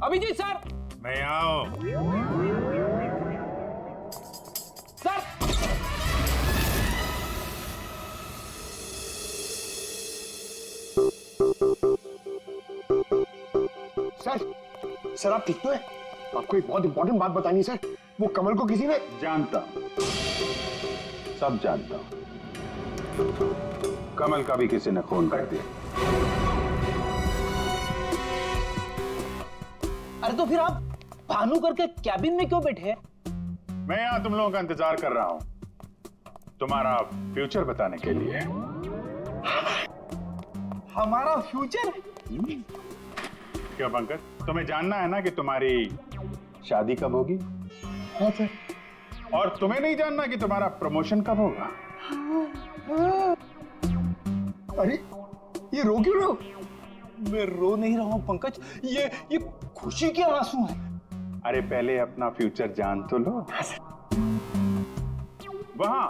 Abhijit sir. मैं आओ। Sir sir आप ठीक तो है? आपको एक बहुत इंपॉर्टेंट बात बतानी है सर। वो कमल को किसी ने जानता हूं, सब जानता हूं। कमल का भी किसी ने खून कर दिया। अरे तो फिर आप भानु करके कैबिन में क्यों बैठे हैं? मैं यहां तुम लोगों का इंतजार कर रहा हूं, तुम्हारा फ्यूचर बताने के लिए। हमारा फ्यूचर? क्या पंकज, तुम्हें जानना है ना कि तुम्हारी शादी कब होगी? हाँ सर। और तुम्हें नहीं जानना कि तुम्हारा प्रमोशन कब होगा? अरे ये रो क्यों रहे हो? मैं रो नहीं रहा हूं पंकज, ये खुशी के आंसू हैं। अरे पहले अपना फ्यूचर जान तो लो। वहां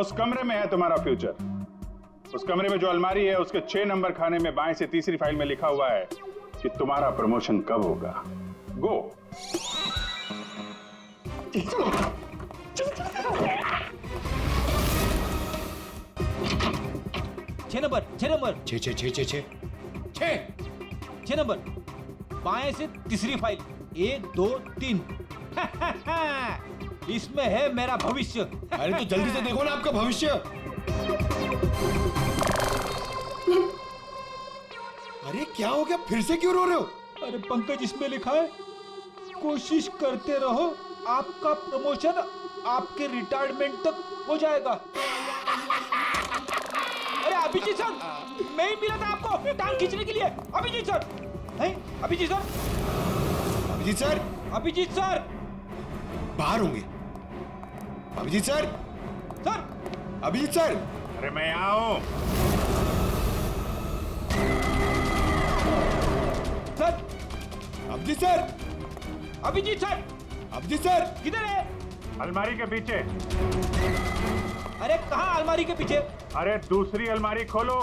उस कमरे में है तुम्हारा फ्यूचर। उस कमरे में जो अलमारी है उसके 6 नंबर खाने में बाएं से तीसरी फाइल में लिखा हुआ है कि तुम्हारा प्रमोशन कब होगा। गो। छह नंबर छह नंबर बाएं से तीसरी फाइल 1 2 3। इसमें है मेरा भविष्य। अरे तो जल्दी से देखो ना आपका भविष्य। अरे क्या हो गया, फिर से क्यों रो रहे हो? अरे पंकज इसमें लिखा है कोशिश करते रहो, आपका प्रमोशन आपके रिटायरमेंट तक हो जाएगा। अरे अभिजीत सर, मैं ही मिला था आपको टांग खींचने के लिए। अभिजीत सर, नहीं Abhijit sir, Abhijit sir, Abhijit sir बाहर होंगे। Abhijit sir, sir, Abhijit sir. अरे मैं आओ। Sir, Abhijit sir, Abhijit sir, Abhijit sir. किधर है? अलमारी के पीछे। अरे कहाँ अलमारी के पीछे? अरे दूसरी अलमारी खोलो।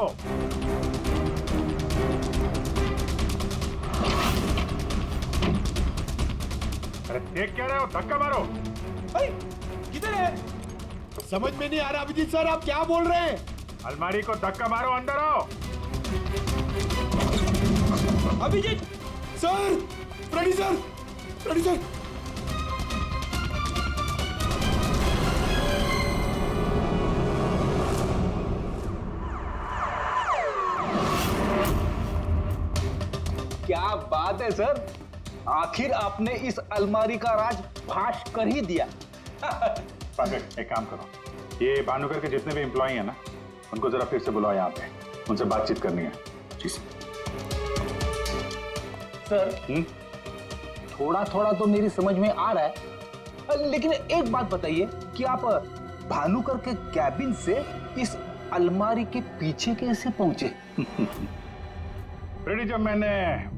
अरे देख क्या रहे हो, धक्का मारो। अरे किधर है? समझ में नहीं आ रहा अभिजीत सर, आप क्या बोल रहे हैं? अलमारी को धक्का मारो, अंदर आओ। Abhijit sir, Freddy sir, Freddy sir. क्या बात है सर, आखिर आपने इस अलमारी का राज फाश कर ही दिया। पंकज एक काम करो, ये भानुकर के जितने भी एम्प्लॉय हैं ना, उनको जरा फिर से बुलाओ यहाँ पे, उनसे बातचीत करनी है। जी सर थोड़ा थोड़ा तो मेरी समझ में आ रहा है, लेकिन एक बात बताइए कि आप भानुकर के कैबिन से इस अलमारी के पीछे कैसे पहुंचे? रेडी, जब मैंने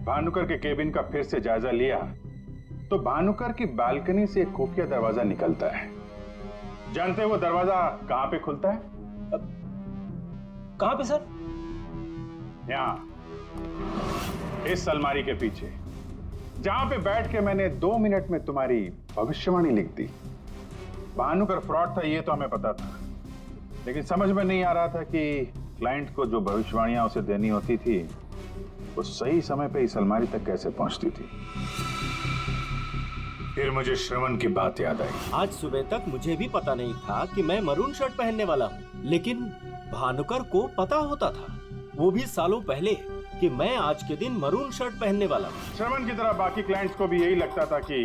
भानुकर के केबिन का फिर से जायजा लिया तो भानुकर की बालकनी से एक खुफिया दरवाजा निकलता है। जानते हैं वो दरवाजा कहां पे खुलता है? कहां पे सर? यहां, इस अलमारी के पीछे, जहां पे बैठ के मैंने 2 मिनट में तुम्हारी भविष्यवाणी लिख दी। भानुकर फ्रॉड था ये तो हमें पता था, लेकिन समझ में नहीं आ रहा था कि क्लाइंट को जो भविष्यवाणियां उसे देनी होती थी वो सही समय पे इस अलमारी तक कैसे पहुंचती थी। फिर मुझे श्रवण की बात याद आई। आज सुबह तक मुझे भी पता नहीं था कि मैं मरून शर्ट पहनने वाला हूँ, लेकिन भानुकर को पता होता था, वो भी सालों पहले, कि मैं आज के दिन मरून शर्ट पहनने वाला हूँ। श्रवण की तरह बाकी क्लाइंट्स को भी यही लगता था कि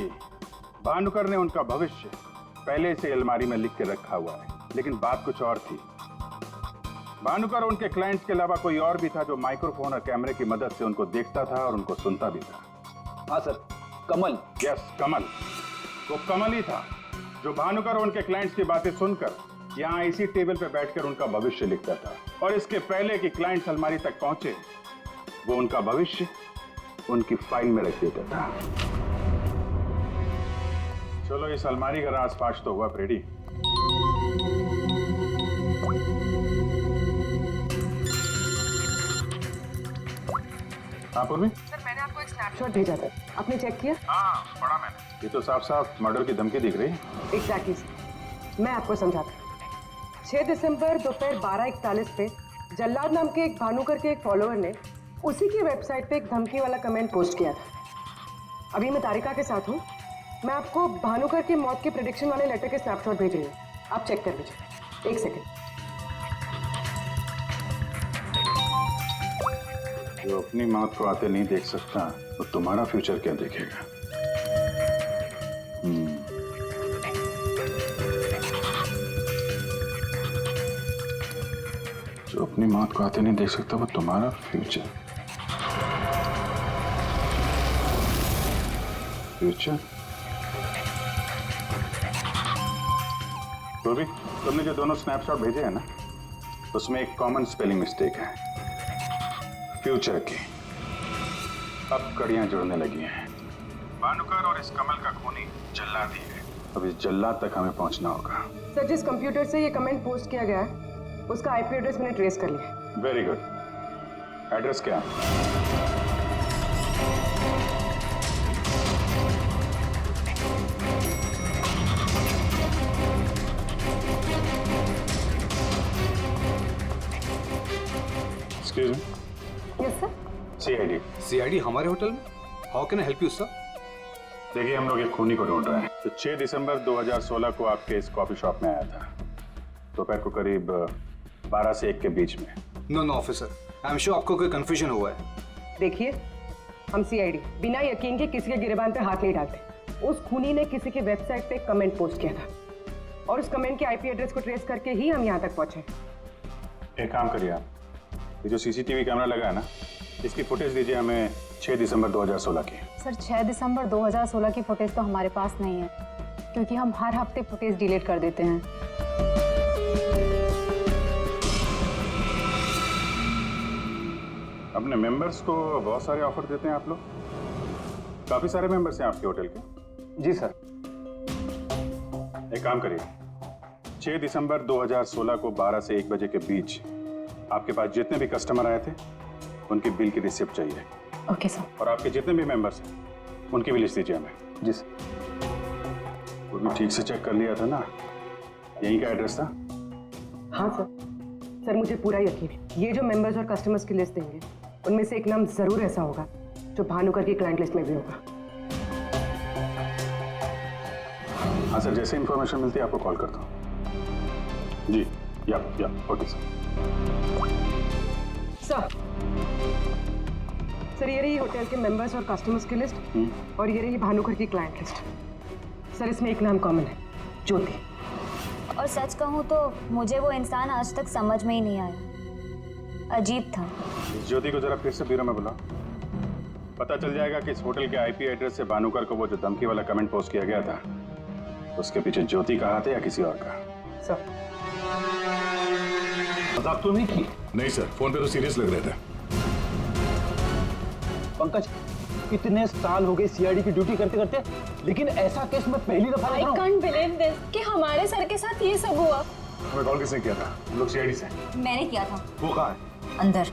भानुकर ने उनका भविष्य पहले से अलमारी में लिख के रखा हुआ है, लेकिन बात कुछ और थी। भानुकर उनके क्लाइंट्स के अलावा कोई और भी था जो माइक्रोफोन और कैमरे की मदद से उनको देखता था और उनको सुनता भी था। हाँ सर, कमल। यस, कमल। वो कमल ही था जो भानुकर उनके क्लाइंट्स की बातें सुनकर यहाँ इसी टेबल पे बैठकर उनका भविष्य लिखता था, और इसके पहले कि क्लाइंट्स अलमारी तक पहुंचे वो उनका भविष्य उनकी फाइल में रख देता था। चलो इस अलमारी का राज फाश तो हुआ फ्रेडी। सर मैंने आपको एक स्नैपशॉट भेजा था, आपने चेक किया? हाँ, पढ़ा मैंने। ये तो साफ साफ मर्डर की धमकी दिख रही है। एग्जैक्टली सर, मैं आपको समझाता हूँ। 6 दिसंबर दोपहर 12:41 पे जल्लाद नाम के एक भानुकर के एक फॉलोअर ने उसी की वेबसाइट पे एक धमकी वाला कमेंट पोस्ट किया था। अभी मैं तारिका के साथ हूँ, मैं आपको भानुकर की मौत के प्रेडिक्शन वाले लेटर के स्नैपशॉट भेज रही हूँ, आप चेक कर लीजिए। एक सेकेंड। जो अपनी मौत को आते नहीं देख सकता तो तुम्हारा फ्यूचर क्या देखेगा? जो अपनी मौत को आते नहीं देख सकता वो तुम्हारा फ्यूचर तो भी तुमने जो दोनों स्नैपशॉट भेजे हैं ना, उसमें एक कॉमन स्पेलिंग मिस्टेक है, फ्यूचर की। अब कड़ियां जुड़ने लगी हैं। भानुकर और इस कमल का खूनी जल्लाद ही है। अब इस जल्लाद तक हमें पहुंचना होगा। सर, जिस कंप्यूटर से ये कमेंट पोस्ट किया गया है उसका आईपी एड्रेस मैंने ट्रेस कर लिया। Very good. एड्रेस क्या? Excuse me. Yes sir. CID. CID हमारे होटल में? How can I help you sir? देखिए, हम लोग एक खूनी को ढूंढ रहे हैं। तो 6 दिसंबर 2016 को आपके इस कॉफी शॉप में आया था, दोपहर को करीब 12 से 1 के बीच में। No officer, I am sure आपको कोई कंफ्यूजन हुआ है। देखिए, हम सीआईडी बिना यकीन के किसी के गिरेबान पे हाथ नहीं डालते। उस खूनी ने किसी की वेबसाइट पे कमेंट पोस्ट किया था और उस कमेंट के आईपी एड्रेस को ट्रेस करके ही हम यहाँ तक पहुंचे। एक काम करिए आप, ये जो सीसीटीवी कैमरा लगा है ना, इसकी फुटेज दीजिए हमें 6 दिसंबर 2016 की। सर, 6 दिसंबर 2016 की फुटेज तो हमारे पास नहीं है, क्योंकि हम हर हफ्ते फुटेज डिलीट कर देते हैं। अपने मेंबर्स को बहुत सारे ऑफर देते हैं आप लोग? काफी सारे मेंबर्स हैं आपके होटल के? जी सर। एक काम करिए, 6 दिसंबर 2016 को 12 से 1 बजे के बीच आपके पास जितने भी कस्टमर आए थे उनकी बिल की रिसिप्ट चाहिए। Okay sir. और आपके जितने भी मेंबर्स हैं उनकी भी लिस्ट दीजिए हमें। जी सर। वो भी ठीक से चेक कर लिया था ना? यहीं का एड्रेस था? हाँ सर। सर, मुझे पूरा यकीन है ये जो मेंबर्स और कस्टमर्स की लिस्ट देंगे उनमें से एक नाम जरूर ऐसा होगा जो भानुकर की क्लाइंट लिस्ट में भी होगा। हाँ सर, जैसे इंफॉर्मेशन मिलती है आपको कॉल करता हूँ। जी, या ओके सर। सर, ये रही होटल के मेंबर्स और कस्टमर्स की लिस्ट और ये रही भानुकर की क्लाइंट लिस्ट। सर, इसमें एक नाम कॉमन है, ज्योति। और सच कहूँ तो मुझे वो इंसान आज तक समझ में ही नहीं आया, अजीब था। इस ज्योति को जरा फिर से ब्यूरो में बुला, पता चल जाएगा कि इस होटल के आईपी एड्रेस से भानुकर को वो जो धमकी वाला कमेंट पोस्ट किया गया था उसके पीछे ज्योति का हाथ है या किसी और का। सर, मजाक तो नहीं की? नहीं सर, फोन पे तो सीरियस लग रहे थे। पंकज, इतने साल हो गए सीआईडी की ड्यूटी करते करते, लेकिन ऐसा केस मैं पहली दफा देख रहा हूं। I can't believe this कि हमारे सर के साथ ये सब हुआ। हमें कॉल किसने किया था? हम लोग सीआईडी से। मैंने किया था। वो कहाँ है? अंदर।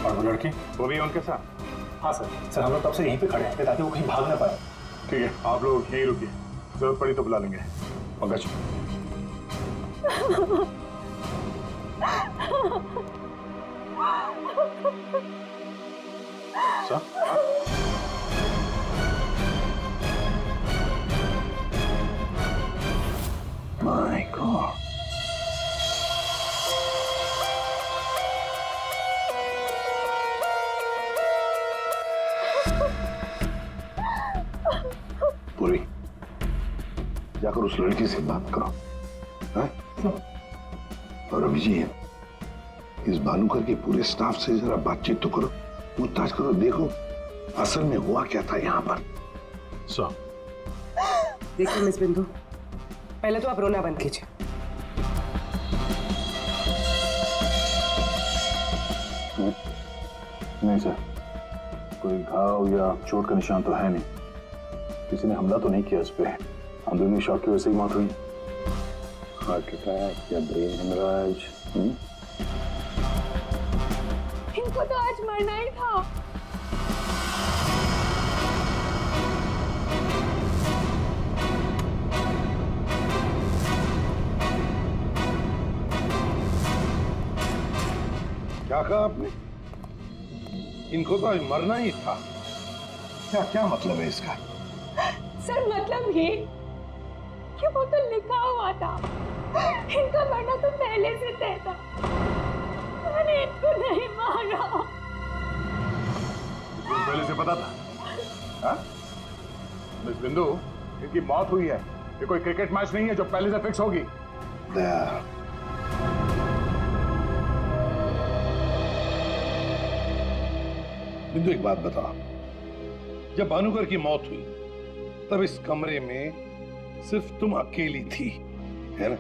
और वो लड़की, वो भी है उनके साथ? हाँ सर, हम लोग तब से यहीं पे खड़े हैं ताकि वो कहीं भाग ना पाए। ठीक है, आप लोग यहीं रुकिए, जरूरत पड़ी तो बुला लेंगे। पंकज। सर? My God. पूरी जाकर उस लड़की से बात करो, हैं? और अभिजीत, इस भानुकर के पूरे स्टाफ से जरा बातचीत तो करो, पूछताछ करो, देखो असल में हुआ क्या था यहाँ पर। सर, देखिए मिस बिंदु, पहले तो आप रोना बंद कीजिए। नहीं सर, कोई घाव या चोट का निशान तो है नहीं, किसी ने हमला तो नहीं किया उस पर। अंदरूनी शॉक की वजह से ही मौत हुई। हार्ट अटैक या ब्रेन हेमराज? इनको तो आज मरना ही था। क्या कहा आपने? इनको तो आज मरना ही था। क्या क्या मतलब है इसका? सर मतलब ये कि वो तो लिखा हुआ था, इनका मरना तो पहले से तय था, मैंने इनको नहीं मारा। पहले से पता था? हाँ? मिस बिंदु, इनकी मौत हुई है, ये कोई क्रिकेट मैच नहीं है जो पहले से फिक्स होगी। दया, बिंदु एक बात बता, जब भानुकर की मौत हुई तब इस कमरे में सिर्फ तुम अकेली थी, है ना?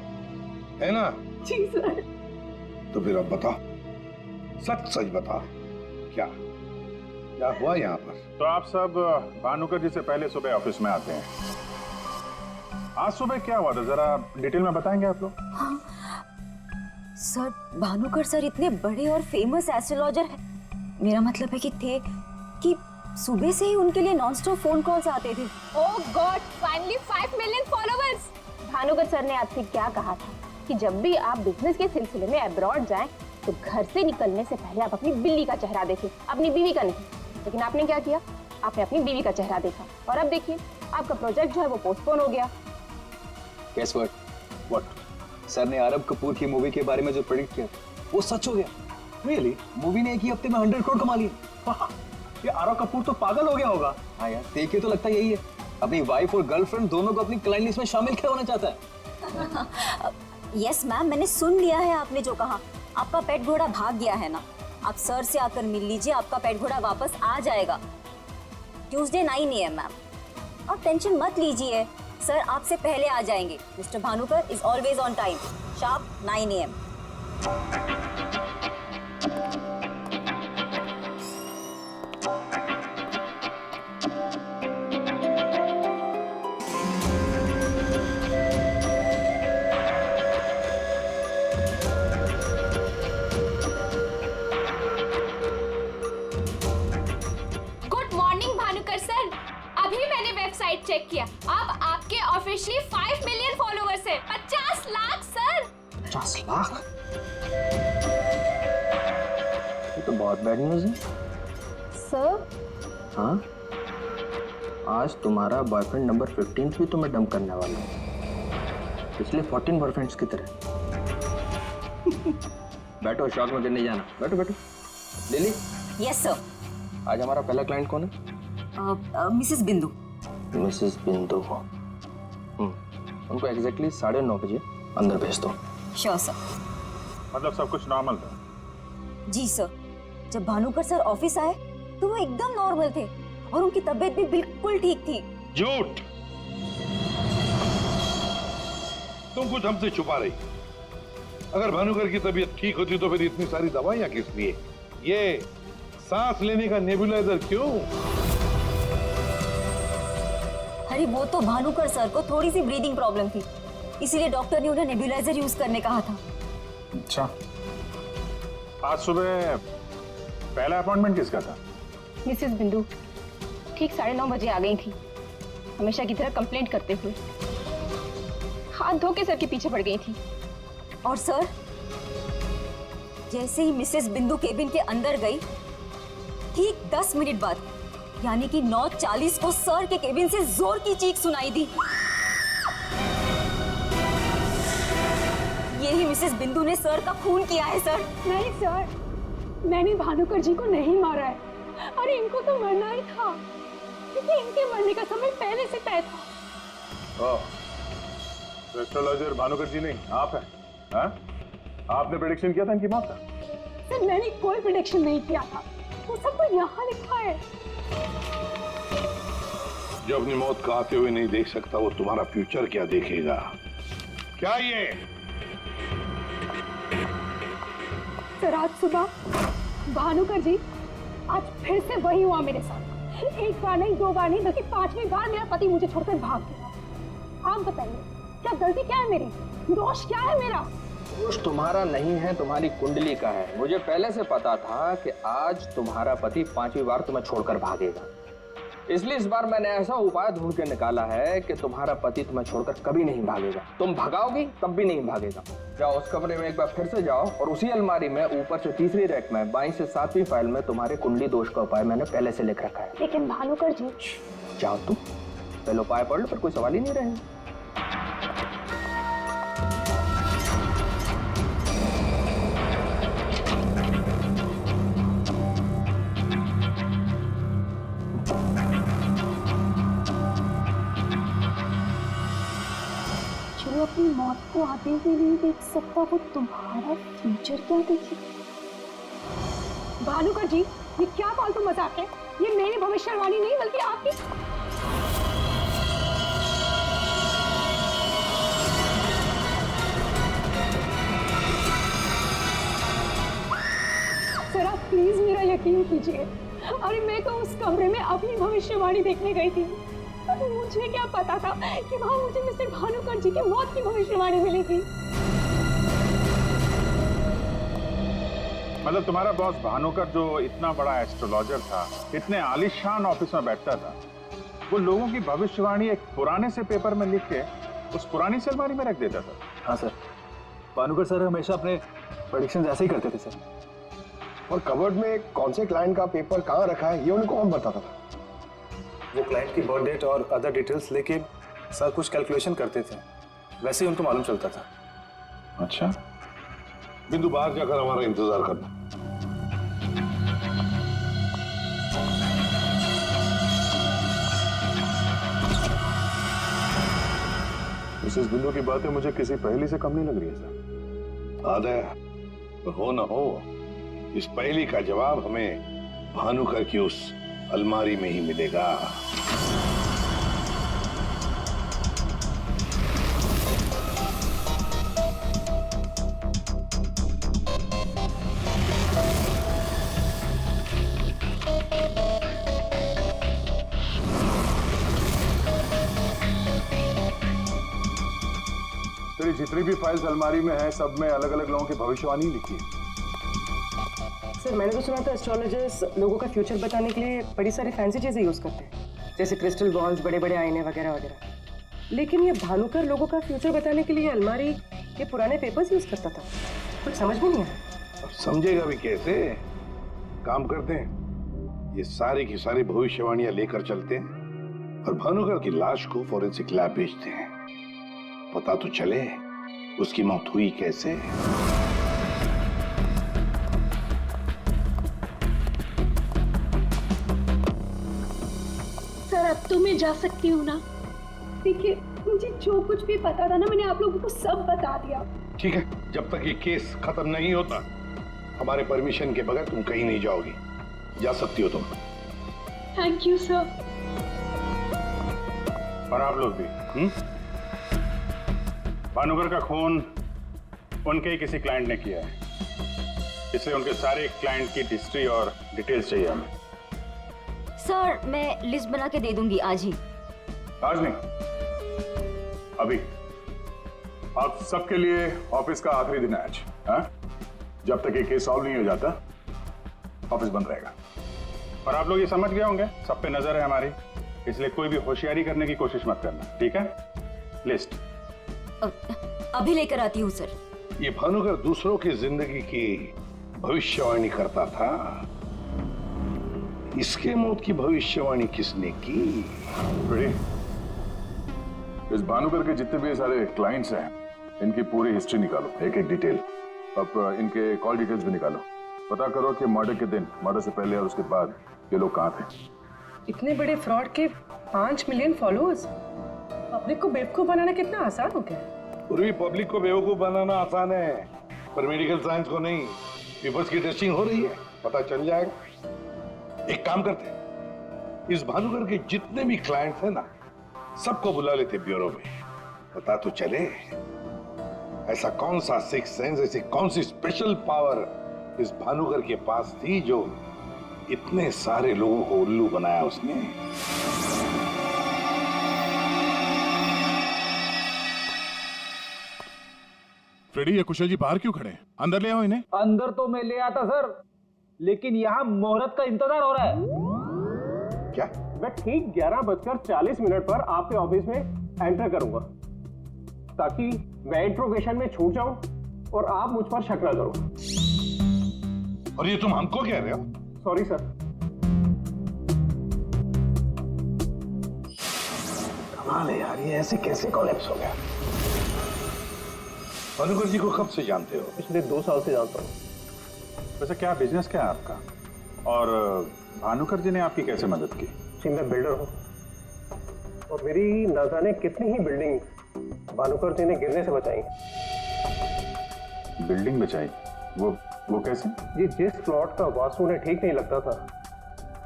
है ना? जी सर। तो फिर अब बता, सच सच बता, क्या क्या हुआ यहाँ पर? तो आप सब भानुकर जी से पहले सुबह ऑफिस में आते हैं। आज सुबह क्या हुआ था, जरा डिटेल में बताएंगे आप लोग? सर, भानुकर सर इतने बड़े और फेमस एस्ट्रोलॉजर हैं। मेरा मतलब है कि सुबह से ही उनके लिए नॉनस्टॉप फोन कॉल्स आते थे। Oh god, finally 5 million followers. Bhanukar sir ने आपसे क्या कहा था कि जब भी आप बिजनेस के सिलसिले में अब्रॉड जाएं तो घर से निकलने से पहले आप अपनी बिल्ली का चेहरा देखें, अपनी बीवी का नहीं। लेकिन आपने क्या किया? आपने अपनी बीवी का चेहरा देखा और अब देखिए आपका प्रोजेक्ट जो है वो पोस्टपोन हो गया। Guess what? सर ने आरब कपूर की मूवी के बारे में जो प्रेडिक्ट किया वो सच हो गया। Really? मूवी ने एक ही हफ्ते में 100 करोड़ कमा लिए। ये आरब कपूर तो पागल हो गया होगा। हाँ यार, देख के तो लगता यही है, अपनी वाइफ और गर्लफ्रेंड दोनों को अपनी क्लाइंट लिस्ट में शामिल क्या होना चाहता है। यस मैम, मैंने सुन लिया है आपने जो कहा। आपका पेट घोड़ा भाग गया है ना, आप सर से आकर मिल लीजिए, आपका पेट घोड़ा वापस आ जाएगा ट्यूसडे 9 AM मैम। आप टेंशन मत लीजिए, सर आपसे पहले आ जाएंगे। Mister Bhanukar is always on time, sharp 9 AM। Good morning Bhanukar sir, अभी मैंने वेबसाइट चेक किया, अब आपके ऑफिशियली 5 मिलियन फॉलोअर्स हैं। 50 लाख सर। 50 लाख? ये तो बहुत बैड न्यूज़ है। सर, हाँ, आज तुम्हारा बॉयफ्रेंड नंबर 15 भी तुम्हें डंप करने वाला है, पिछले 14 बॉयफ्रेंड्स की तरह। बैठो, शॉक में गिरने जाना। बैठो बैठो। लिली। Yes sir. आज हमारा पहला क्लाइंट कौन है? मिसेस बिंदु। मिसेस बिंदु को उनको एग्जैक्टली 9:30 बजे अंदर भेज दो। Sure sir. मतलब सब कुछ नॉर्मल था? जी सर, जब भानुकर सर ऑफिस आए तो वो एकदम नॉर्मल थे और उनकी तबीयत भी बिल्कुल ठीक थी। झूठ! तुम कुछ हमसे छुपा रही। अगर भानुकर की तबीयत ठीक होती तो फिर इतनी सारी दवाइयां किस लिए? ये सांस लेने का नेबुलाइजर क्यों? अरे वो तो भानुकर सर को थोड़ी सी ब्रीदिंग प्रॉब्लम थी, इसीलिए डॉक्टर ने उन्हें नेबुलाइजर यूज करने कहा था। अच्छा, आज सुबह पहला अपॉइंटमेंट किसका था? मिसेस बिंदु ठीक 9:30 बजे आ गई थी, हमेशा की तरह कंप्लेंट करते हुए हाथ धो के सर के पीछे पड़ गई थी। और सर, जैसे ही मिसेस बिंदु केबिन के अंदर गई, ठीक 10 मिनट बाद यानी कि 9:40 को सर के केबिन से जोर की चीख सुनाई दी। यही मिसेस बिंदु ने सर का खून किया है सर। नहीं सर, मैंने भानुकर जी को नहीं मारा है, अरे इनको तो मरना ही था क्योंकि इनके मरने का समय पहले से तय था। एस्ट्रोलॉजर भानुकर जी नहीं, आप हैं? हाँ? आपने प्रेडिक्शन किया था इनकी मौत का? सर मैंने कोई प्रेडिक्शन नहीं किया था, वो सब तो यहाँ लिखा है। जो अपनी मौत को आते हुए नहीं देख सकता वो तुम्हारा फ्यूचर क्या देखेगा? क्या ये? सर आज सुबह भानुकर जी, आज फिर से वही हुआ मेरे साथ। एक बार नहीं, 2 बार नहीं, बल्कि 5वीं बार मेरा पति मुझे छोड़कर भाग गया। आप बताइए क्या गलती क्या है मेरी, दोष क्या है मेरा? दोष तुम्हारा नहीं है, तुम्हारी कुंडली का है। मुझे पहले से पता था कि आज तुम्हारा पति 5वीं बार तुम्हें छोड़कर भागेगा। इसलिए इस बार मैंने ऐसा उपाय ढूंढ के निकाला है कि तुम्हारा पति तुम्हें छोड़कर कभी नहीं भागेगा। तुम भगाओगी तब भी नहीं भागेगा। जाओ उस कमरे में एक बार फिर से जाओ और उसी अलमारी में ऊपर से तीसरी रैक में 22 से 7वीं फाइल में तुम्हारे कुंडली दोष का उपाय मैंने पहले से लिख रखा है। लेकिन भानुकर जी। जाओ तुम पहले उपाय पढ़ लो, फिर कोई सवाल ही नहीं रहेगा। जो अपनी मौत को आते हुए नहीं देख सकता वो तुम्हारा फ्यूचर क्या देखे? भानुकर जी, ये क्या फालतू मजाक है? ये मेरी भविष्यवाणी नहीं बल्कि आपकी। सर आप प्लीज मेरा यकीन कीजिए। अरे मैं तो उस कमरे में अपनी भविष्यवाणी देखने गई थी। मुझे क्या पता था कि वहां मुझे मिस्टर भानुकर जी की मौत की भविष्यवाणी मिलेगी। मतलब तुम्हारा बॉस भानुकर जो इतना बड़ा एस्ट्रोलॉजर था, इतने आलीशान ऑफिस में बैठता था, वो लोगों की भविष्यवाणी एक पुराने से पेपर में लिख के उस पुरानी से अलमारी में रख देता था। हाँ सर, भानुकर सर हमेशा अपने प्रेडिक्शंस ऐसे ही करते थे सर। और कवर्ड में कौन से क्लाइंट का पेपर कहाँ रखा है ये उनको कौन बताता था? वो क्लाइंट की बर्थ डेट और अदर डिटेल्स लेके सर कुछ कैलकुलेशन करते थे, वैसे ही उनको मालूम चलता था। अच्छा, बिंदु बाहर जाकर हमारा इंतजार करना। मिसेस बिंदु की बातें मुझे किसी पहेली से कम नहीं लग रही है सर। आदय, पर हो न हो इस पहेली का जवाब हमें भानुकर की उस अलमारी में ही मिलेगा। तेरी जितनी भी फाइल्स अलमारी में है, सब में अलग अलग लोगों की भविष्यवाणी लिखी है। सर मैंने तो सुना था एस्ट्रोलॉजर्स लोगों का फ्यूचर बताने के लिए बड़ी सारी फैंसी चीजें यूज करते हैं, जैसे क्रिस्टल बॉल्स, बड़े बड़े आईने वगैरह वगैरह। लेकिन ये भानुकर लोगों का फ्यूचर बताने के लिए अलमारी के पुराने पेपर्स यूज करता था। कुछ समझ में नहीं आया। अब समझेगा भी कैसे? काम करते हैं, ये सारी की सारी भविष्यवाणियां लेकर चलते हैं और भानुकर की लाश को फॉरेंसिक लैब भेजते हैं। पता तो चले उसकी मौत हुई कैसे। सर अब तो मैं जा सकती हूँ ना? देखिए मुझे जो कुछ भी पता था ना मैंने आप लोगों को सब बता दिया। ठीक है, जब तक ये केस खत्म नहीं होता हमारे परमिशन के बगैर तुम कहीं नहीं जाओगी। जा सकती हो तुम। Thank you sir. और आप लोग भी। भानुकर का खून उनके ही किसी क्लाइंट ने किया है, इसलिए उनके सारे क्लाइंट की हिस्ट्री और डिटेल्स चाहिए हमें। सर मैं लिस्ट बना के दे दूंगी आज ही। आज नहीं, अभी। आप सबके लिए ऑफिस का आखिरी दिन है आज। हाँ? जब तक ये केस सॉल्व नहीं हो जाता ऑफिस बंद रहेगा। और आप लोग ये समझ गए होंगे, सब पे नजर है हमारी, इसलिए कोई भी होशियारी करने की कोशिश मत करना, ठीक है? लिस्ट अभी लेकर आती हूँ सर। ये भानुकर दूसरों की जिंदगी की भविष्यवाणी करता था, इसके मौत की भविष्यवाणी किसने की? इस भानुकर के जितने भी सारे क्लाइंट्स हैं, इनकी पूरी हिस्ट्री निकालो, एक एक डिटेल। अब इनके कॉल डिटेल्स भी निकालो। पता करो कि मर्डर के दिन, मर्डर से पहले और उसके बाद ये लोग कहाँ थे। इतने बड़े फ्रॉड के 5 मिलियन फॉलोअर्स। पब्लिक को बेवकूफ बनाना कितना आसान हो गया। पूरी पब्लिक को बेवकूफ बनाना आसान है, पर मेडिकल साइंस को नहीं। पेपर्स की टेस्टिंग हो रही है, पता चल जाएगा। एक काम करते हैं, इस भानुकर के जितने भी क्लाइंट्स हैं ना, सबको बुला लेते ब्यूरो में। पता तो चले ऐसा कौन सा सिक्स सेंस, ऐसी कौन सी स्पेशल पावर इस भानुकर के पास थी जो इतने सारे लोगों को उल्लू बनाया उसने। फ्रेडी, ये कुशल जी बाहर क्यों खड़े हैं? अंदर ले आओ इन्हें। अंदर तो मैं ले आता सर, लेकिन यहाँ मुहूर्त का इंतजार हो रहा है। क्या मैं ठीक 11:40 पर आपके ऑफिस में एंटर करूंगा, ताकि मैं इंट्रोगेशन में छूट जाऊं और आप मुझ पर शक न करो। और ये तुम हमको कह रहे हो? Sorry sir. कमाल है यार, ये ऐसे कैसे कोलैप्स हो गया? भानुकर जी को कब से जानते हो? पिछले 2 साल से जानता हूँ। वैसे क्या बिजनेस क्या है आपका, और भानुकर जी ने आपकी कैसे मदद की? जी मैं बिल्डर हूँ और मेरी न जाने कितनी ही बिल्डिंग भानुकर जी ने गिरने से बचाई। बिल्डिंग बचाई? वो कैसे? जी जिस प्लॉट का वास्तु उन्हें ठीक नहीं लगता था,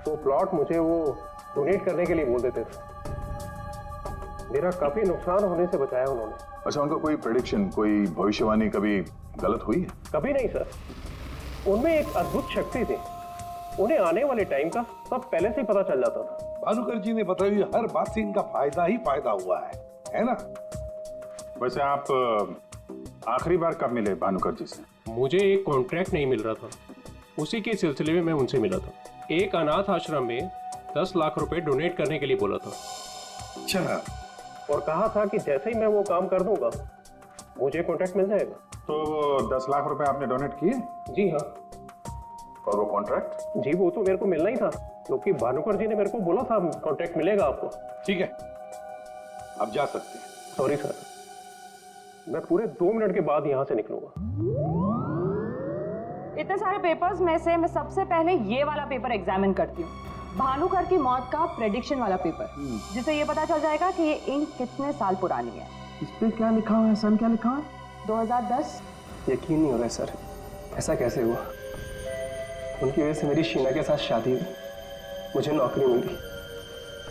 वो प्लॉट मुझे वो डोनेट करने के लिए बोल देते थे। मेरा काफी नुकसान होने से बचाया उन्होंने। अच्छा, उनका कोई प्रेडिक्शन, कोई भविष्यवाणी कभी गलत हुई है? कभी नहीं सर। उनमें एक अद्भुत शक्ति थी, उन्हें आने वाले टाइम का सब पहले से ही पता चल जाता था। भानुकर जी ने बताई हर बात से इनका फायदा ही फायदा हुआ है ना? वैसे आप आखिरी बार कब मिले भानुकर जी से? मुझे एक कॉन्ट्रैक्ट नहीं मिल रहा था, उसी के सिलसिले में मैं उनसे मिला था। एक अनाथ आश्रम में 10 लाख रुपए डोनेट करने के लिए बोला था। अच्छा। और कहा था कि जैसे ही मैं वो काम कर दूंगा मुझे कॉन्ट्रैक्ट मिल जाएगा। तो 10 लाख रुपए आपने डोनेट किए? जी हाँ। और वो कॉन्ट्रैक्ट? जी वो तो मेरे को मिलना ही था, क्योंकि भानुकर जी ने मेरे को बोला था कॉन्ट्रैक्ट मिलेगा आपको। ठीक है, आप जा सकते हैं। सॉरी सर, मैं पूरे 2 मिनट के बाद यहाँ से निकलूंगा। इतने सारे पेपर्स में से मैं सबसे पहले ये वाला पेपर एग्जामिन करती हूँ, भानुकर की मौत का प्रेडिक्शन वाला पेपर, जिससे ये पता चल जाएगा कि ये इंक कितने साल पुरानी है। इस पे क्या लिखा हुआ है? सन क्या लिखा है? 2010। यकीन नहीं हो रहा है सर, ऐसा कैसे हुआ? उनकी वजह से मेरी शीना के साथ शादी हुई, मुझे नौकरी मिली,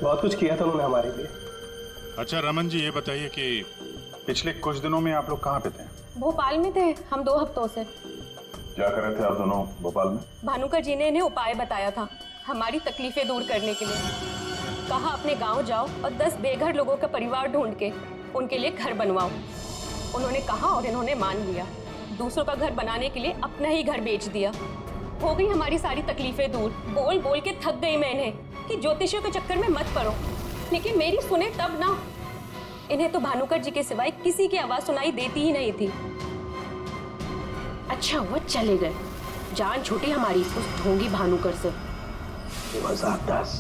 बहुत कुछ किया था उन्होंने हमारे लिए। अच्छा रमन जी, ये बताइए कि पिछले कुछ दिनों में आप लोग कहाँ पे थे? भोपाल में थे हम 2 हफ्तों से। क्या कर रहे थे आप दोनों भोपाल में? भानुकर जी ने इन्हें उपाय बताया था हमारी तकलीफें दूर करने के लिए। कहा अपने गांव जाओ और 10 बेघर लोगों का परिवार ढूंढ के उनके लिए घर बनवाओ। उन्होंने कहा और इन्होंने मान लिया। दूसरों का घर बनाने के लिए अपना ही घर बेच दिया। हो गई हमारी सारी तकलीफें दूर। बोल बोल के थक गई मैं इन्हें कि ज्योतिषियों के चक्कर में मत पड़ो, लेकिन मेरी सुने तब ना। इन्हें तो भानुकर जी के सिवाय किसी की आवाज सुनाई देती ही नहीं थी। अच्छा हुआ चले गए, जान छूटी हमारी उस ढोंगी भानुकर से। 2010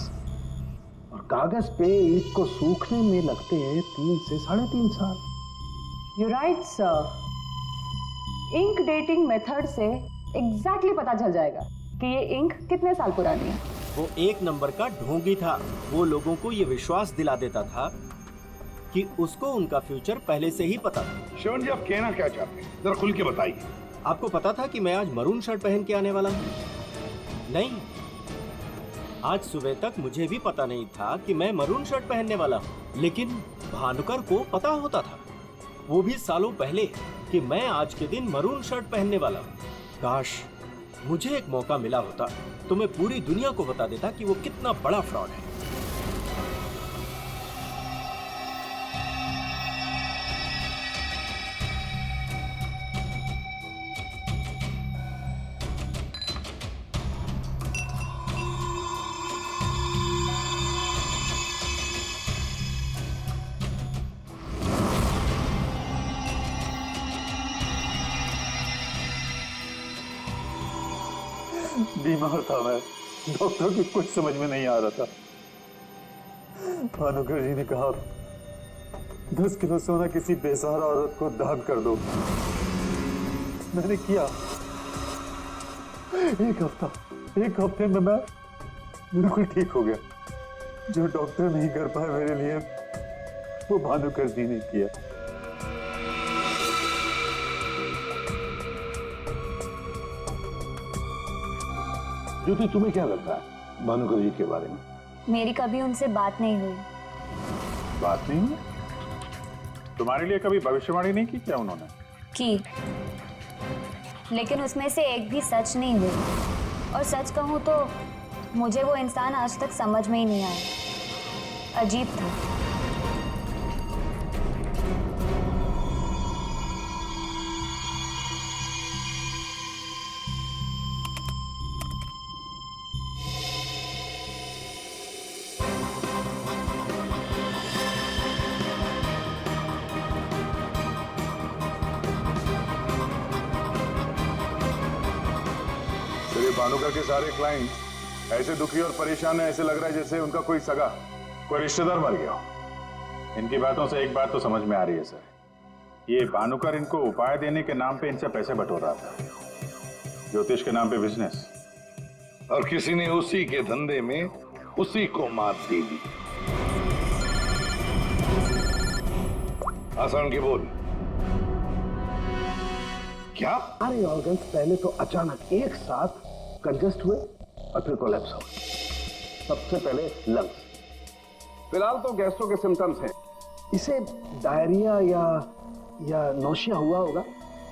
और कागज पे ईंट को सूखने में लगते हैं 3 से 3.5 साल। You right sir. Ink dating method से एग्जैक्टली पता चल जाएगा कि ये इंक कितने साल पुरानी है। वो एक नंबर का ढोंगी था। वो लोगों को ये विश्वास दिला देता था कि उसको उनका फ्यूचर पहले से ही पता था। श्रवण जी, आप कहना क्या चाहते हैं, जरा खुल के बताइए। आपको पता था कि मैं आज मरून शर्ट पहन के आने वाला हूँ? नहीं, आज सुबह तक मुझे भी पता नहीं था कि मैं मरून शर्ट पहनने वाला हूँ, लेकिन भानुकर को पता होता था, वो भी सालों पहले, कि मैं आज के दिन मरून शर्ट पहनने वाला हूँ। काश मुझे एक मौका मिला होता तो मैं पूरी दुनिया को बता देता कि वो कितना बड़ा फ्रॉड है। बीमार था मैं, डॉक्टर की कुछ समझ में नहीं आ रहा था। भानुकर जी ने कहा 10 किलो सोना किसी बेसहारा औरत को दान कर दो। मैंने किया। एक हफ्ते में मैं बिल्कुल ठीक हो गया। जो डॉक्टर नहीं कर पाए मेरे लिए, वो भानुकर जी ने किया। ज्योति, तुम्हें क्या लगता है भानुकर जी के बारे में? मेरी कभी उनसे बात नहीं हुई। बात नहीं हुई? तुम्हारे लिए कभी भविष्यवाणी नहीं की क्या उन्होंने? की, लेकिन उसमें से एक भी सच नहीं हुई। और सच कहूँ तो मुझे वो इंसान आज तक समझ में ही नहीं आया। अजीब था। भानुकर के सारे क्लाइंट ऐसे दुखी और परेशान है, ऐसे लग रहा है जैसे उनका कोई सगा, कोई रिश्तेदार मर गया हो। इनकी बातों से एक बात तो समझ में आ रही है सर, ये भानुकर इनको उपाय देने के नाम पे इनसे पैसे बटोर रहा था, ज्योतिष के नाम पे बिजनेस, और किसी ने उसी के धंधे में उसी को मात दे दी। आसान के बोल, क्या? सारे ऑर्गन्स पहले तो अचानक एक साथ कंजस्ट हुए और फिर कोलैप्स हो गए। सबसे पहले लंग्स। फिलहाल तो गैस्ट्रो के सिम्टम्स हैं। इसे डायरिया या नौशिया हुआ होगा।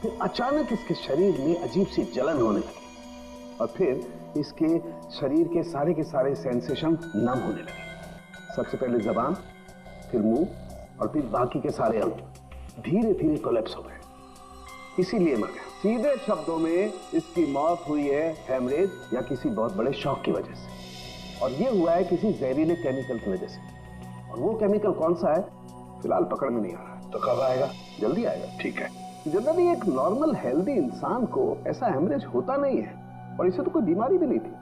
फिर अचानक इसके शरीर में अजीब सी जलन होने लगी और फिर इसके शरीर के सारे सेंसेशन नम होने लगे। सबसे पहले जबान, फिर मुंह और फिर बाकी के सारे अंग धीरे धीरे कोलैप्स हो गए, इसीलिए मर गया। सीधे शब्दों में इसकी मौत हुई है हेमरेज या किसी बहुत बड़े शॉक की वजह से, और ये हुआ है किसी जहरीले केमिकल की वजह से। और वो केमिकल कौन सा है फिलहाल पकड़ में नहीं आ रहा। तो कब आएगा? जल्दी आएगा। ठीक है। जनरली एक नॉर्मल हेल्दी इंसान को ऐसा हेमरेज होता नहीं है, और इसे तो कोई बीमारी भी नहीं थी,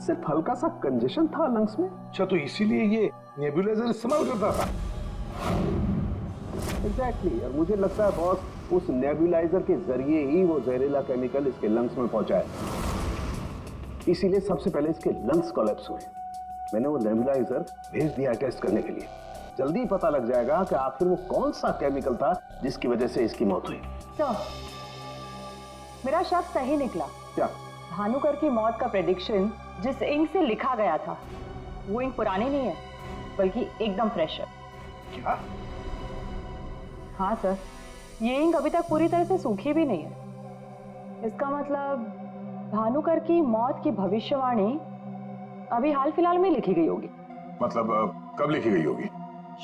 सिर्फ हल्का सा कंजेशन था लंग्स में। अच्छा, तो इसीलिए ये नेबुलाइजर इस्तेमाल करता था? एग्जैक्टली। और मुझे लगता है बॉस उस नेबुलाइजर के जरिए ही वो जहरीला केमिकल इसके लंग्स में पहुंचा है, इसीलिए सबसे पहले इसके लंग्स कोलैप्स हुए। मैंने वो नेबुलाइजर भेज दिया टेस्ट करने के लिए। जल्दी पता लग जाएगा कि आखिर वो कौन सा केमिकल था जिसकी वजह से इसकी मौत हुई। तो मेरा शक सही निकला। क्या? भानुकर की मौत का प्रेडिक्शन जिस इंक से लिखा गया था वो इंक पुरानी नहीं है, बल्कि एकदम फ्रेश है। क्या? हाँ सर, ये इंक अभी तक पूरी तरह से सूखी भी नहीं है। इसका मतलब भानुकर की मौत की भविष्यवाणी अभी हाल फिलहाल में लिखी गई होगी। मतलब कब लिखी गई होगी?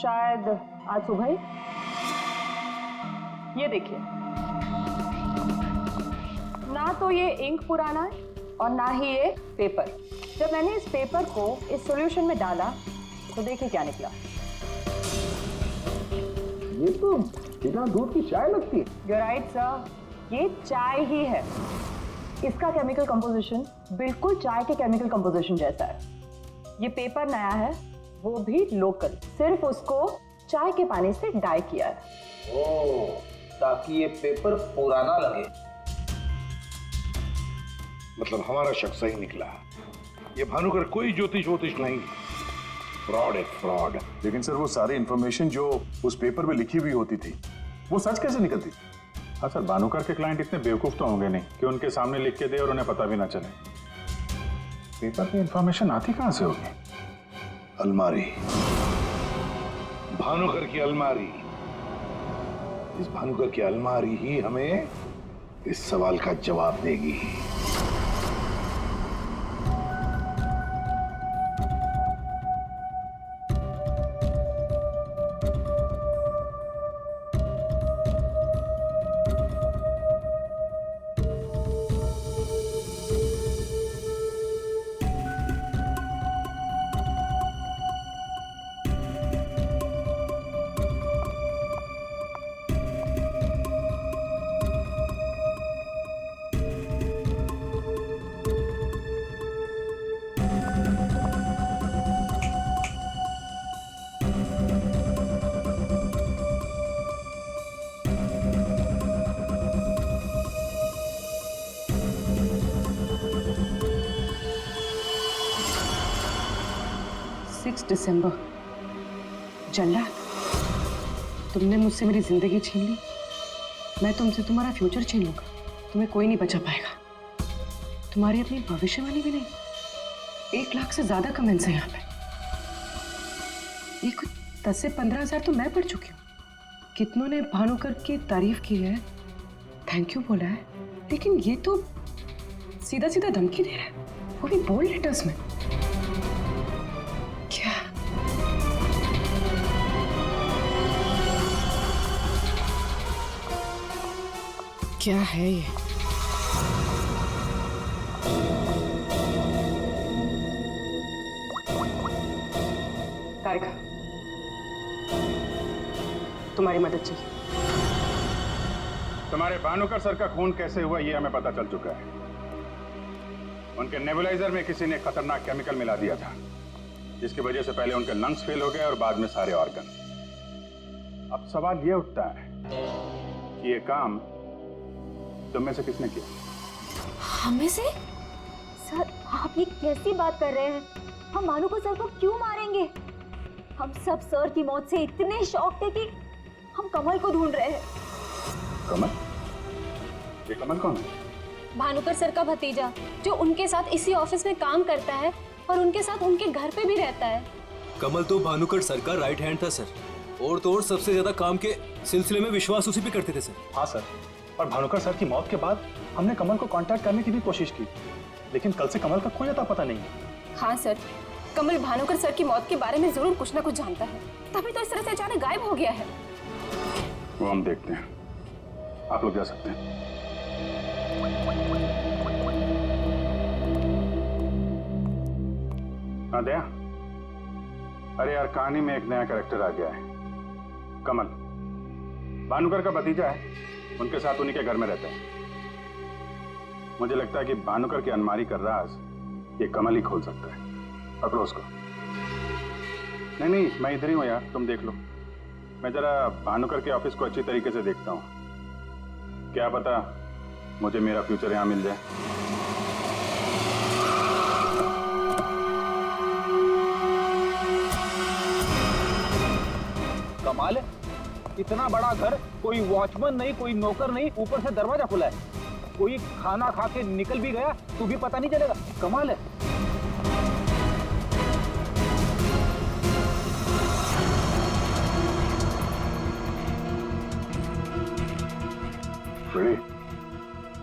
शायद आज सुबह ही। ये देखिए, ना तो ये इंक पुराना है और ना ही ये पेपर। जब मैंने इस पेपर को इस सॉल्यूशन में डाला तो देखिए क्या निकला। ये तो बिना दूध की चाय लगती है। You're right, sir, ये चाय ही है। इसका केमिकल कंपोजिशन बिल्कुल चाय के केमिकल कंपोजिशन जैसा है। ये पेपर नया है, वो भी लोकल, सिर्फ उसको चाय के पानी से डाई किया है। ओह, ताकि ये पेपर पुराना लगे। मतलब हमारा शक सही निकला। ये भानुकर कोई ज्योतिष नहीं, फ्रॉड है, फ्रॉड। लेकिन सर वो सारी इंफॉर्मेशन जो उस पेपर में लिखी हुई होती थी वो सच कैसे निकलती? हाँ सर, भानुकर के क्लाइंट इतने बेवकूफ तो होंगे नहीं कि उनके सामने लिख के दे और उन्हें पता भी ना चले। पेपर में इंफॉर्मेशन आती कहां से होगी? अलमारी, भानुकर की अलमारी। इस भानुकर की अलमारी ही हमें इस सवाल का जवाब देगी। दिसंबर। जल्लाद, तुमने मुझसे मेरी जिंदगी छीन ली, मैं तुमसे तुम्हारा फ्यूचर छीन लूंगा। तुम्हें कोई नहीं बचा पाएगा। तुम्हारी अपनी भविष्यवाणी भी नहीं। 1 लाख से ज्यादा कमेंट्स हैं यहाँ पे। ये कुछ 10 से 15 हजार तो मैं पढ़ चुकी हूँ। कितनों ने भानुकर की तारीफ की है, थैंक यू बोला है, लेकिन ये तो सीधा सीधा धमकी दे रहा है, वो भी बोल्ड लेटर्स में। क्या है ये? तारिका, तुम्हारी मदद चाहिए। तुम्हारे भानुकर सर का खून कैसे हुआ ये हमें पता चल चुका है, उनके नेबुलाइजर में किसी ने खतरनाक केमिकल मिला दिया था, जिसकी वजह से पहले उनके लंग्स फेल हो गए और बाद में सारे ऑर्गन। अब सवाल यह उठता है कि ये काम तुम में से किसने किया? हमें से? सर आप ये कैसी बात कर रहे हैं? हम भानुकर सर को क्यों मारेंगे? हम सब सर की मौत से इतने शॉक थे कि हम कमल को ढूंढ रहे हैं। कमल? ये कमल कौन है? भानुकर सर का भतीजा, जो उनके साथ इसी ऑफिस में काम करता है और उनके साथ उनके घर पे भी रहता है। कमल तो भानुकर सर का राइट हैंड था सर, और तो और सबसे ज्यादा काम के सिलसिले में विश्वास उसी पे करते थे सर। हाँ सर, और भानुकर सर की मौत के बाद हमने कमल को कांटेक्ट करने की भी कोशिश की, लेकिन कल से कमल का कोई अता पता नहीं है। हाँ सर, कमल भानुकर सर की मौत के बारे में जरूर कुछ ना कुछ जानता है, तभी तो इस तरह से अचानक गायब हो गया है। वो हम देखते हैं, आप लोग जा सकते हैं। हाँ दया, अरे यार कहानी में एक नया कैरेक्टर आ गया है, कमल। भानुकर का भतीजा है, उनके साथ उन्हीं के घर में रहता है। मुझे लगता है कि भानुकर की अलमारी का राज ये कमल ही खोल सकता है। पकड़ो उसको। नहीं, मैं इधर ही हूँ यार, तुम देख लो। मैं जरा भानुकर के ऑफिस को अच्छी तरीके से देखता हूँ, क्या पता मुझे मेरा फ्यूचर यहाँ मिल जाए। कमाल है, इतना बड़ा घर, कोई वॉचमैन नहीं, कोई नौकर नहीं, ऊपर से दरवाजा खुला है। कोई खाना खा के निकल भी गया तो भी पता नहीं चलेगा। कमाल है। रेडी,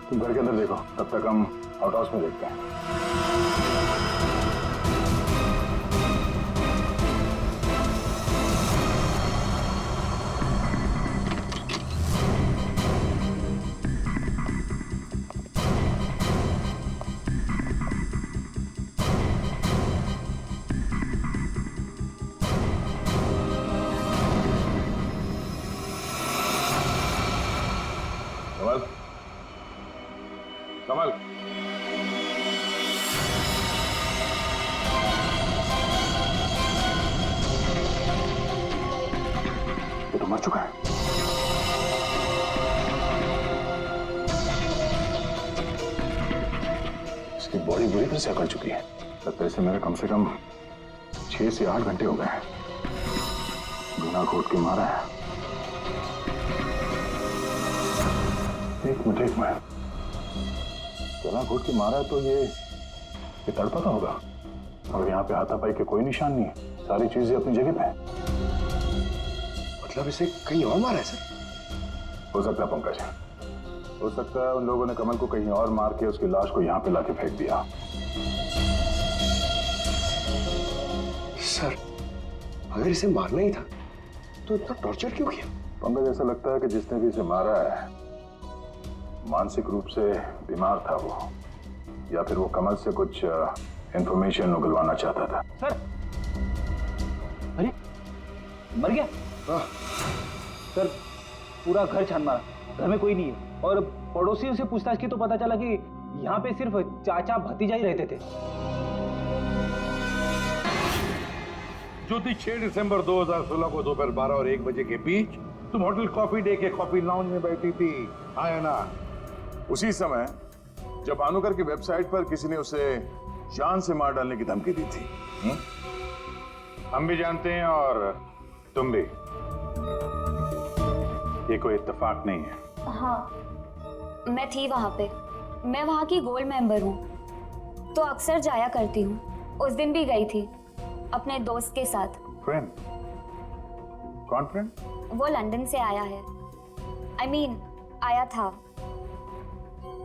तुम घर के अंदर देखो, तब तक हम आउट हाउस में देखते हैं। कमल, कमल, ये तो मर चुका है। इसकी बॉडी बुरी तरह से अकड़ चुकी है। लगता है इसे मेरे कम से कम 6 से 8 घंटे हो गए हैं। बिना घोट के मारा है। एक मिनट, गला घोट के मारा है तो ये तड़पा का होगा। और यहाँ पे हाथापाई के कोई निशान नहीं है, सारी चीजें अपनी जगह पे हैं। मतलब इसे कहीं और मारा है सर? हो सकता है पंकज, हो सकता है उन लोगों ने कमल को कहीं और मार के उसकी लाश को यहाँ पे लाके फेंक दिया। सर, अगर इसे मारना ही था तो इतना टॉर्चर क्यों किया? पंकज, ऐसा लगता है कि जिसने भी इसे मारा है मानसिक रूप से बीमार था वो, या फिर वो कमल से कुछ इंफॉर्मेशन उगलवाना चाहता था। सर, अरे मर गया? सर, पूरा घर छान मारा, घर में कोई नहीं है, और पड़ोसियों से पूछताछ की तो पता चला कि यहाँ पे सिर्फ चाचा भतीजा ही रहते थे। ज्योति 6 दिसंबर 2016 को दोपहर 12 और 1 बजे के बीच तुम होटल कॉफी डे के कॉफी लाउंज में बैठी थी, आया ना? उसी समय जब भानुकर की वेबसाइट पर किसी ने उसे जान से मार डालने की धमकी दी थी। हम भी जानते हैं और तुम भी। ये कोई इत्तेफाक नहीं है। हाँ, मैं थी वहाँ पे। मैं वहाँ की गोल्ड मेंबर हूँ, तो अक्सर जाया करती हूँ। उस दिन भी गई थी अपने दोस्त के साथ। फ्रेंड? कौन फ्रेंड? वो लंदन से आया है। I mean, आया था।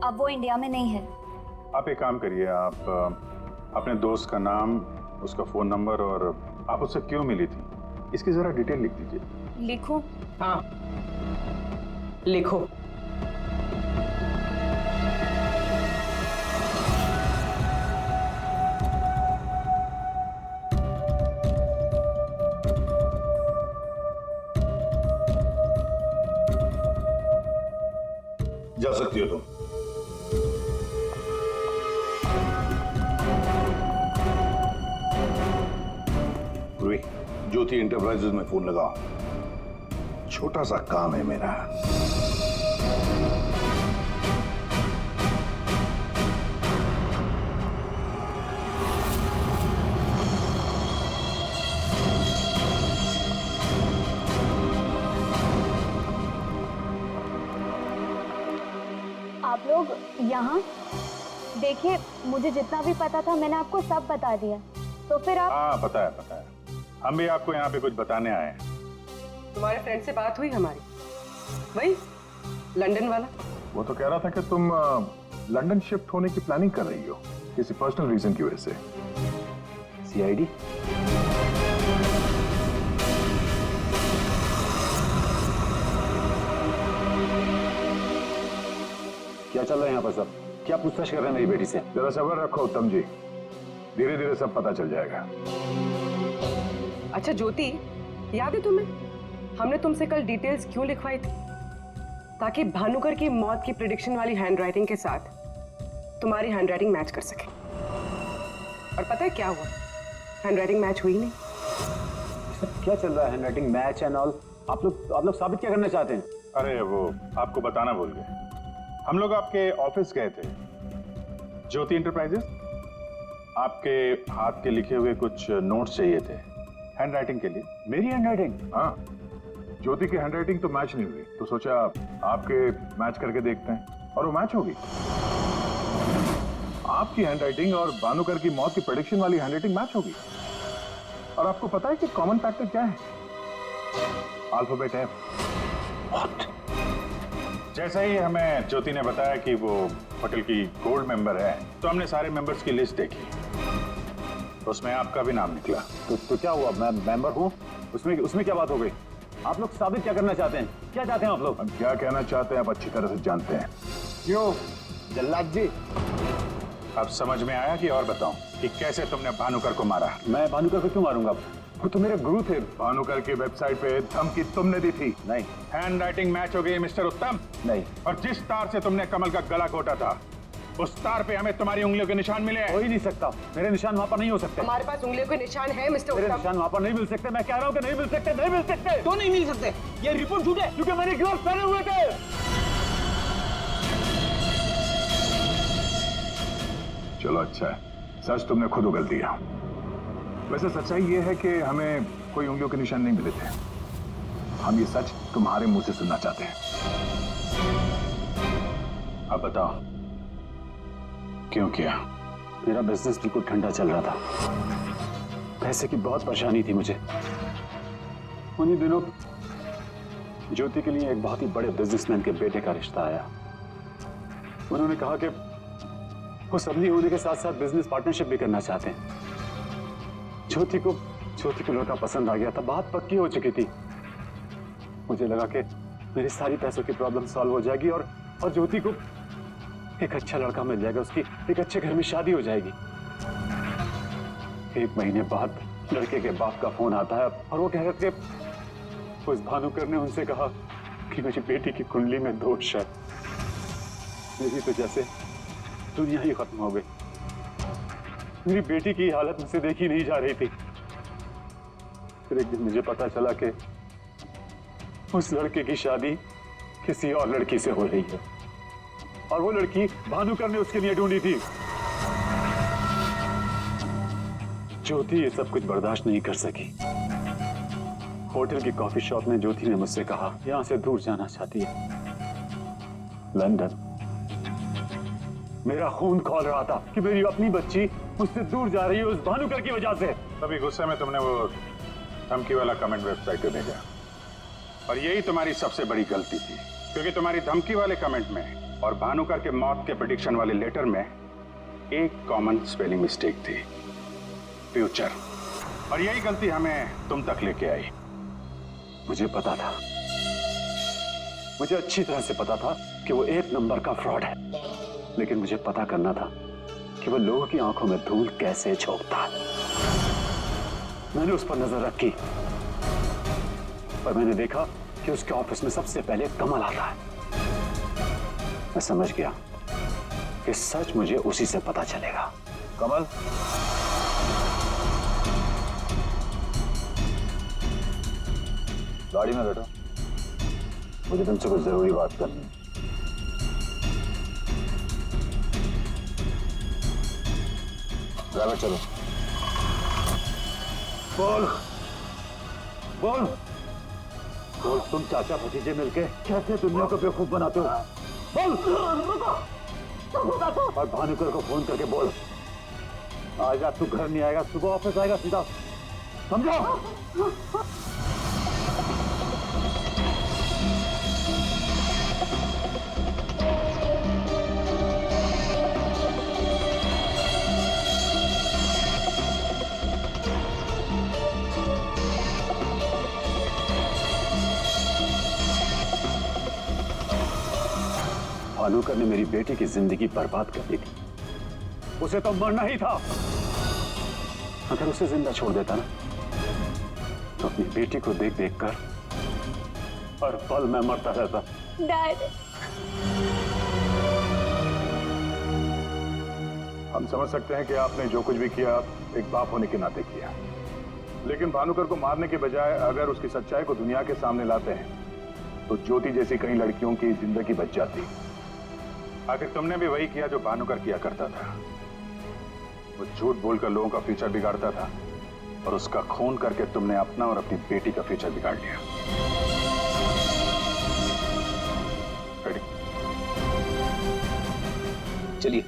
अब वो इंडिया में नहीं है। आप एक काम करिए, आप अपने दोस्त का नाम, उसका फोन नंबर और आप उससे क्यों मिली थी, इसकी जरा डिटेल लिख दीजिए। लिखूं? हाँ, लिखो। जा सकती हो तुम। ज्योति इंटरप्राइजेज में फोन लगाओ, छोटा सा काम है मेरा। आप लोग यहाँ देखिए, मुझे जितना भी पता था मैंने आपको सब बता दिया, तो फिर आप। हाँ पता है, हम भी आपको यहाँ पे कुछ बताने आए हैं। तुम्हारे फ्रेंड से बात हुई हमारी, वही लंदन वाला? वो तो कह रहा था कि तुम लंदन शिफ्ट होने की प्लानिंग कर रही हो किसी पर्सनल रीजन की वजह से। सीआईडी? क्या चल रहा है यहाँ पर सब? क्या पूछताछ कर रहे हैं मेरी बेटी से? जरा सब्र रखो उत्तम जी, धीरे धीरे सब पता चल जाएगा। अच्छा ज्योति, याद है तुम्हें हमने तुमसे कल डिटेल्स क्यों लिखवाई थी? ताकि भानुकर की मौत की प्रिडिक्शन वाली हैंडराइटिंग के साथ तुम्हारी हैंडराइटिंग मैच कर सके। और पता है क्या हुआ? हैंडराइटिंग मैच हुई नहीं। क्या चल रहा है? Handwriting match and all? आप लोग साबित क्या करना चाहते हैं? अरे वो आपको बताना भूल गए, हम लोग आपके ऑफिस गए थे, ज्योति इंटरप्राइजेस। आपके हाथ के लिखे हुए कुछ नोट्स चाहिए थे हैंडराइटिंग के लिए। मेरी हैंडराइटिंग? हाँ, ज्योति की हैंडराइटिंग तो मैच नहीं हुई, तो सोचा आपके मैच करके देखते हैं, और वो मैच होगी। आपकी हैंडराइटिंग और भानुकर की मौत की प्रेडिक्शन वाली हैंडराइटिंग मैच होगी। और आपको पता है कि कॉमन फैक्टर क्या है? Alphabet F. जैसे ही हमें ज्योति ने बताया कि वो होटल की गोल्ड मेंबर है, तो हमने सारे मेंबर्स की लिस्ट देखी, तो उसमें आपका भी नाम निकला। तो क्या हुआ? मैं मेंबर हूँ, उसमें क्या बात हो गई? आप लोग साबित क्या करना चाहते हैं? क्या चाहते हैं आप लोग? हम क्या कहना चाहते हैं आप अच्छी तरह से जानते हैं। क्यों जल्लाद जी? अब समझ में आया कि और बताऊं कि कैसे तुमने भानुकर को मारा? मैं भानुकर को क्यों मारूंगा? वो तो मेरे गुरु थे। भानुकर की वेबसाइट पे धमकी तुमने दी थी। नहीं। हैंडराइटिंग मैच हो गई मिस्टर उत्तम। नहीं। और जिस तार से तुमने कमल का गला घोटा था, उस तार पे हमें तुम्हारी उंगलियों के निशान मिले। हो ही नहीं सकता, मेरे निशान वहां पर नहीं हो सकते। हमारे पास उंगलियों के निशान है मिस्टर उत्तम। मेरे निशान वहां पर नहीं मिल सकते। मैं कह रहा हूँ कि नहीं मिल सकते, नहीं मिल सकते। तो नहीं मिल सकते, ये रिपोर्ट झूठ है, क्योंकि मैंने ग्लव्स पहने हुए थे। चलो अच्छा है, सच तुमने खुद उगल दिया। वैसे सच्चाई ये है कि हमें कोई उंगलियों के निशान नहीं मिले थे। हम ये सच तुम्हारे मुंह से सुनना चाहते हैं। अब बताओ क्यों किया? मेरा बिजनेस बिल्कुल ठंडा चल रहा था, पैसे की बहुत परेशानी थी मुझे। उन्हीं दिनों ज्योति के लिए एक बहुत ही बड़े बिजनेसमैन के बेटे का रिश्ता आया। उन्होंने कहा कि वो सबनी होने के साथ साथ बिजनेस पार्टनरशिप भी करना चाहते हैं। ज्योति को लड़का पसंद आ गया था, बात पक्की हो चुकी थी। मुझे लगा कि मेरी सारी पैसों की प्रॉब्लम सॉल्व हो जाएगी और ज्योति को एक अच्छा लड़का मिल जाएगा, उसकी एक अच्छे घर में शादी हो जाएगी। 1 महीने बाद लड़के के बाप का फोन आता है और वो कह रहे थे उस भानुकर ने उनसे कहा कि मेरी बेटी की कुंडली में दोष है। मेरी तो जैसे दुनिया ही खत्म हो गई। मेरी बेटी की हालत मुझसे देखी नहीं जा रही थी। फिर एक दिन मुझे पता चला कि उस लड़के की शादी किसी और लड़की से हो रही है, और वो लड़की भानुकर ने उसके लिए ढूंढी थी। ज्योति ये सब कुछ बर्दाश्त नहीं कर सकी। होटल की कॉफी शॉप में ज्योति ने मुझसे कहा यहां से दूर जाना चाहती है, लंदन। मेरा खून खौल रहा था कि मेरी अपनी बच्ची मुझसे दूर जा रही है उस भानुकर की वजह से। तभी गुस्से में तुमने वो धमकी वाला कमेंट वेबसाइट पे भेजा, और यही तुम्हारी सबसे बड़ी गलती थी, क्योंकि तुम्हारी धमकी वाले कमेंट में और भानुकर के मौत के प्रेडिक्शन वाले लेटर में एक कॉमन स्पेलिंग मिस्टेक थी, फ्यूचर। और यही गलती हमें तुम तक लेके आई। मुझे पता था, मुझे अच्छी तरह से पता था कि वो 1 नंबर का फ्रॉड है, लेकिन मुझे पता करना था कि वो लोगों की आंखों में धूल कैसे झोंकता है। मैंने उस पर नजर रखी, पर मैंने देखा कि उसके ऑफिस में सबसे पहले कमल आता है। मैं समझ गया कि सच मुझे उसी से पता चलेगा। कमल, गाड़ी में बैठो, मुझे तुमसे कुछ जरूरी बात करनी है। ड्राइवर चलो। बोल बोल बोल, तुम चाचा भतीजे मिलके कैसे दुनिया को बेवकूफ बनाते हो? बोल। और भानुकर को फोन करके बोल, आज रात तू घर नहीं आएगा, सुबह ऑफिस आएगा सीधा, समझो? भानुकर ने मेरी बेटी की जिंदगी बर्बाद कर दी थी, उसे तो मरना ही था। अगर उसे जिंदा छोड़ देता ना, तो अपनी बेटी को देख देख कर हर पल मैं मरता रहता। डैड, हम समझ सकते हैं कि आपने जो कुछ भी किया एक बाप होने के नाते किया, लेकिन भानुकर को मारने के बजाय अगर उसकी सच्चाई को दुनिया के सामने लाते हैं तो ज्योति जैसी कई लड़कियों की जिंदगी बच जाती। आखिर तुमने भी वही किया जो भानुकर किया करता था। वो झूठ बोलकर लोगों का फ्यूचर बिगाड़ता था और उसका खून करके तुमने अपना और अपनी बेटी का फ्यूचर बिगाड़ लिया। चलिए।